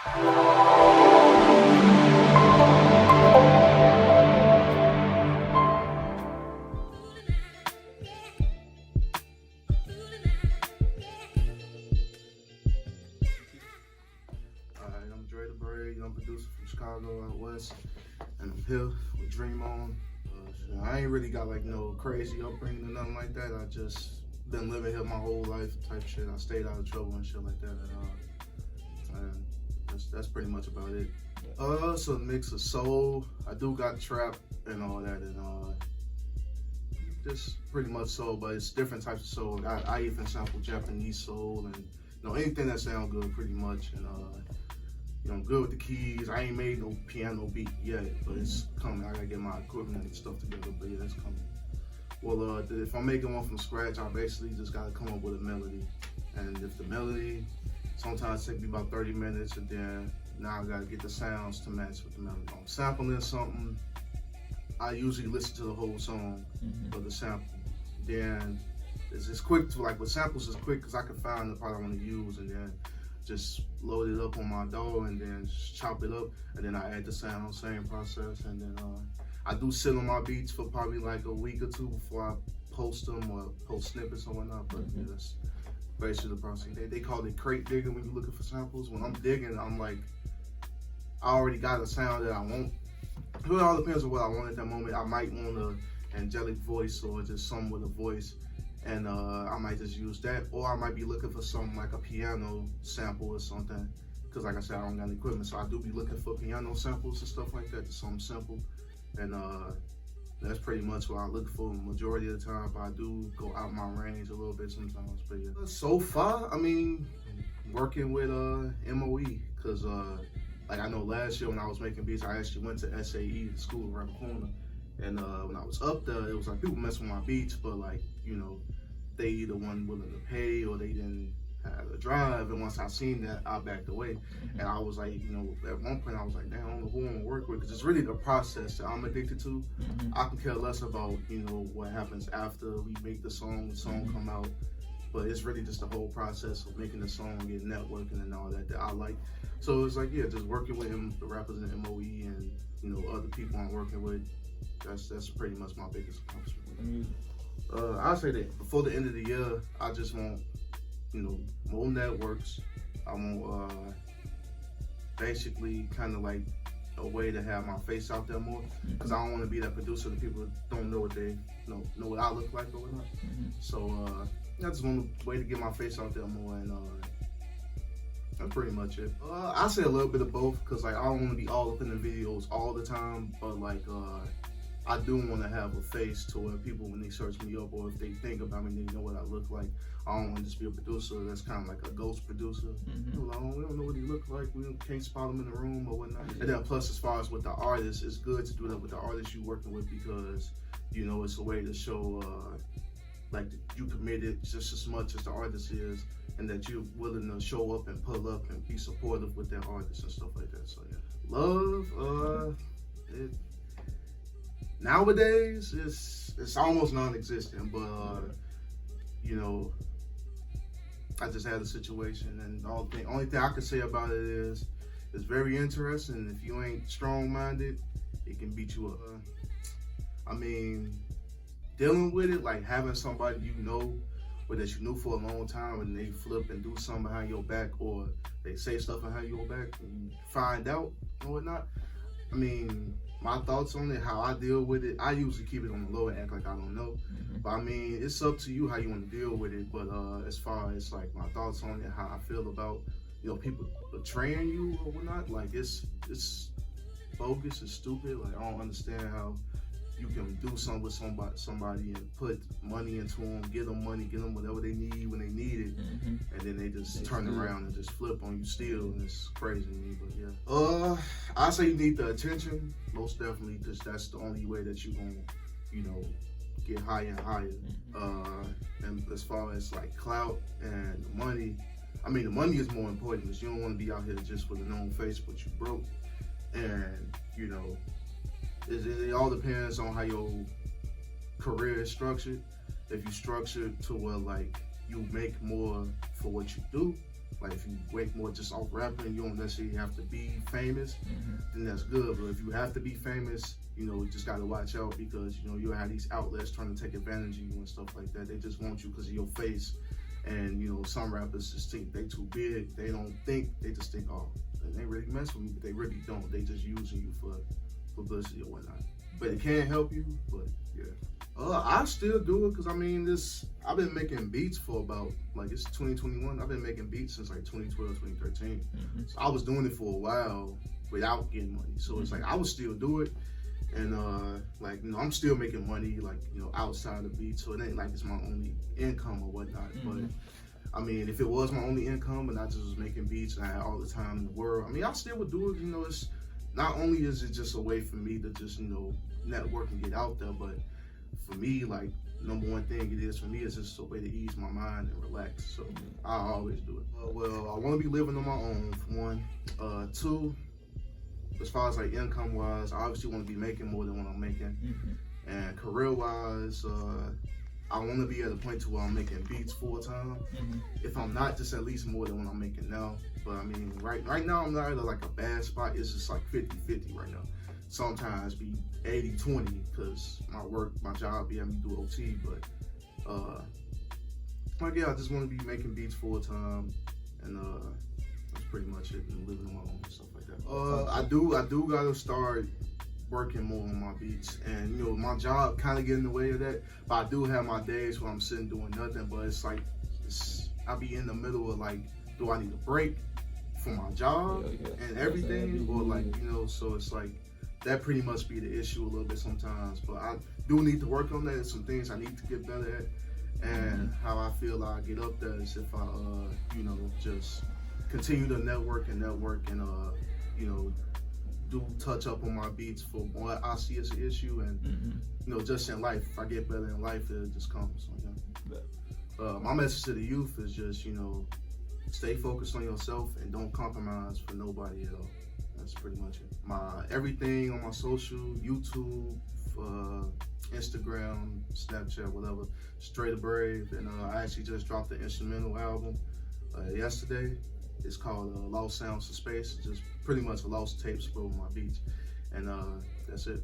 I'm DreTheBrave, young producer from Chicago out west, and I'm here with Dream On. I ain't really got like no crazy upbringing or nothing like that. I just been living here my whole life type shit. I stayed out of trouble and shit like that, and that's pretty much about it. It's a mix of soul. I do got trap and all that, and just pretty much soul, but it's different types of soul. I even sample Japanese soul and anything that sounds good pretty much, and I'm good with the keys. I ain't made no piano beat yet, but it's coming. I gotta get my equipment and stuff together, but yeah, it's coming. Well, if I'm making one from scratch, I basically just gotta come up with a melody. And if the melody, sometimes take me about 30 minutes, and then now I gotta get the sounds to match with the melody. If I'm sampling something, I usually listen to the whole song for the sample. Then it's quick to, like with samples, it's quick because I can find the part I want to use, and then just load it up on my DAW and then just chop it up, and then I add the sound, same process. And then I do sit on my beats for probably like a week or two before I post them or post snippets or whatnot. But yeah, that's basically the process. They call it crate digging when you're looking for samples. When I'm digging, I'm like, I already got a sound that I want. It all depends on what I want at that moment. I might want an angelic voice or just something with a voice, and I might just use that, or I might be looking for something like a piano sample or something, because like I said, I don't got equipment, so I do be looking for piano samples and stuff like that, just something simple. And that's pretty much what I look for majority of the time, but I do go out my range a little bit sometimes. But yeah, so far, I mean, working with MOE, because like I know last year when I was making beats, I actually went to SAE, the school around the corner. And when I was up there, it was like people messing with my beats, but like, they either weren't willing to pay or they didn't have a drive. And once I seen that, I backed away. And I was like, at one point I was like, damn, I don't know who I'm gonna work with, because it's really the process that I'm addicted to. I can care less about, what happens after we make the song come out. But it's really just the whole process of making the song, getting networking and all that I like. So it's like, yeah, just working with the rappers in MOE and, other people I'm working with. That's pretty much my biggest accomplishment. I say that before the end of the year, I just want, more networks. I want basically kind of like a way to have my face out there more, because I don't want to be that producer that people don't know what they know what I look like or whatnot. So I just want a way to get my face out there more, and that's pretty much it. I say a little bit of both, because like I don't want to be all up in the videos all the time, but like I do want to have a face to where people, when they search me up or if they think about me, they know what I look like. I don't want to just be a producer that's kind of like a ghost producer. We don't know what he look like. We can't spot him in the room or whatnot. And then plus, as far as with the artists, it's good to do that with the artists you're working with, because it's a way to show like you committed just as much as the artist is, and that you're willing to show up and pull up and be supportive with that artist and stuff like that. So yeah, love, nowadays it's almost non-existent, but I just had a situation, and the only thing I can say about it is it's very interesting. If you ain't strong-minded, it can beat you up. I mean, dealing with it, like having somebody or that you knew for a long time, and they flip and do something behind your back, or they say stuff behind your back and you find out or whatnot. I mean, my thoughts on it, how I deal with it, I usually keep it on the low and act like I don't know. But I mean, it's up to you how you want to deal with it. But as far as like my thoughts on it, how I feel about people betraying you or whatnot, like it's bogus, it's stupid. Like I don't understand how you can do something with somebody and put money into them, get them money, get them whatever they need when they need it, and then they just turn around and just flip on you still, and it's crazy to me. But yeah, I say you need the attention, most definitely, because that's the only way that you're gonna, get higher and higher. And as far as like clout and the money, I mean, the money is more important, because you don't want to be out here just with a known face, but you broke, and it all depends on how your career is structured. If you structure to where like you make more for what you do, Like if you make more just off rapping, you don't necessarily have to be famous, then that's good. But if you have to be famous, you just gotta watch out, because you'll have these outlets trying to take advantage of you and stuff like that. They just want you because of your face. And some rappers just think they too big. They don't think, they just think, oh, they really mess with me, but they really don't. They just using you for publicity or whatnot. But it can help you, but yeah. I still do it, because I've been making beats for about, it's 2021. I've been making beats since 2012, 2013. So I was doing it for a while without getting money. So it's I would still do it. And I'm still making money, outside of beats. So it ain't like it's my only income or whatnot. But if it was my only income and I just was making beats and I had all the time in the world, I still would do it. It's not only is it just a way for me to just, network and get out there, but for me, number one thing it is for me is just a way to ease my mind and relax. So I always do it. Well, I want to be living on my own, for one. Two, as far as income wise, I obviously want to be making more than what I'm making. And career wise, I want to be at a point to where I'm making beats full time. If I'm not, just at least more than what I'm making now. But right now I'm not at a bad spot. It's just 50-50 right now. Sometimes be 80-20 because my job be having me do OT. But yeah, I just want to be making beats full time, and that's pretty much it. And living on my own and stuff like that. I do gotta start working more on my beats, and my job kind of get in the way of that. But I do have my days where I'm sitting doing nothing. But I be in the middle of do I need a break from my job and everything, or so it's that pretty much be the issue a little bit sometimes. But I do need to work on that. There's some things I need to get better at, and how I feel I get up there is if I just continue to network and do touch up on my beats for what I see as an issue, and just in life, if I get better in life, it just comes. So, my message to the youth is just stay focused on yourself and don't compromise for nobody at all. That's pretty much it. My everything on my social, YouTube, Instagram, Snapchat, whatever, DreTheBrave, and I actually just dropped the instrumental album yesterday. It's called Lost Sounds of Space. It's just pretty much a lost tapes for my beats, and that's it.